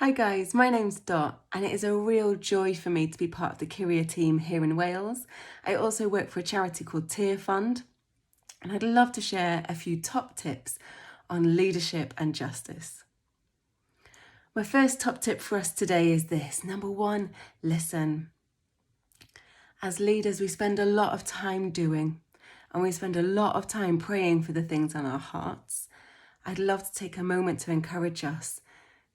Hi guys, my name's Dot and it is a real joy for me to be part of the Kyria team here in Wales. I also work for a charity called Tearfund and I'd love to share a few top tips on leadership and justice. My first top tip for us today is this. Number one, listen. As leaders, we spend a lot of time doing and we spend a lot of time praying for the things on our hearts. I'd love to take a moment to encourage us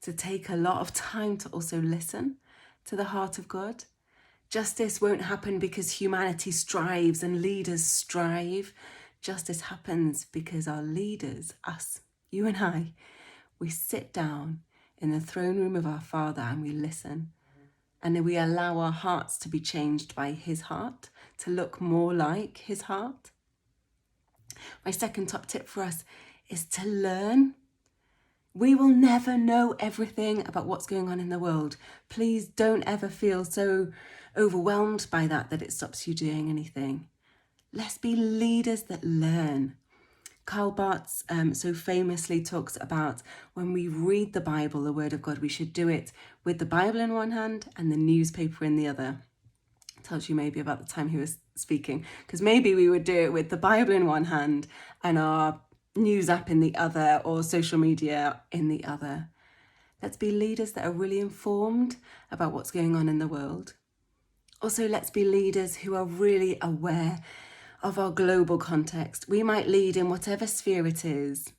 to take a lot of time to also listen to the heart of God. Justice won't happen because humanity strives and leaders strive. Justice happens because our leaders, us, you and I, we sit down in the throne room of our Father and we listen. And then we allow our hearts to be changed by his heart, to look more like his heart. My second top tip for us is to learn. We will never know everything about what's going on in the world. Please don't ever feel so overwhelmed by that it stops you doing anything. Let's be leaders that learn. Karl Barth so famously talks about when we read the Bible, the Word of God, we should do it with the Bible in one hand and the newspaper in the other. Tells you maybe about the time he was speaking, because maybe we would do it with the Bible in one hand and our news app in the other, or social media in the other. Let's be leaders that are really informed about what's going on in the world. Also, let's be leaders who are really aware of our global context. We might lead in whatever sphere it is.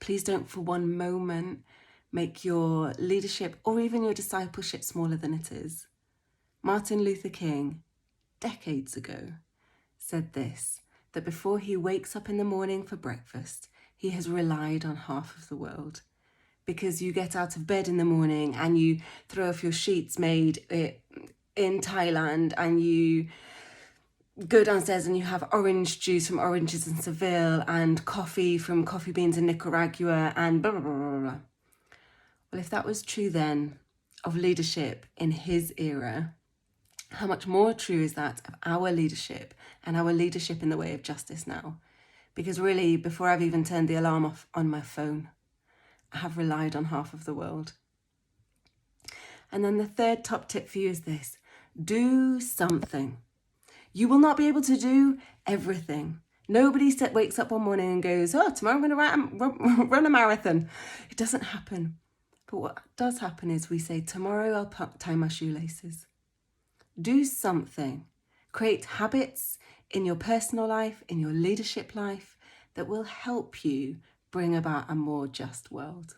Please don't for one moment make your leadership or even your discipleship smaller than it is. Martin Luther King, decades ago, said this, that before he wakes up in the morning for breakfast, he has relied on half of the world. Because you get out of bed in the morning and you throw off your sheets made in Thailand and you go downstairs and you have orange juice from oranges in Seville and coffee from coffee beans in Nicaragua and blah, blah, blah, blah, blah. Well, if that was true then of leadership in his era, how much more true is that of our leadership and our leadership in the way of justice now? Because really, before I've even turned the alarm off on my phone, I have relied on half of the world. And then the third top tip for you is this: do something. You will not be able to do everything. Nobody wakes up one morning and goes, oh, tomorrow I'm going to run a marathon. It doesn't happen. But what does happen is we say, tomorrow I'll tie my shoelaces. Do something. Create habits in your personal life, in your leadership life, that will help you bring about a more just world.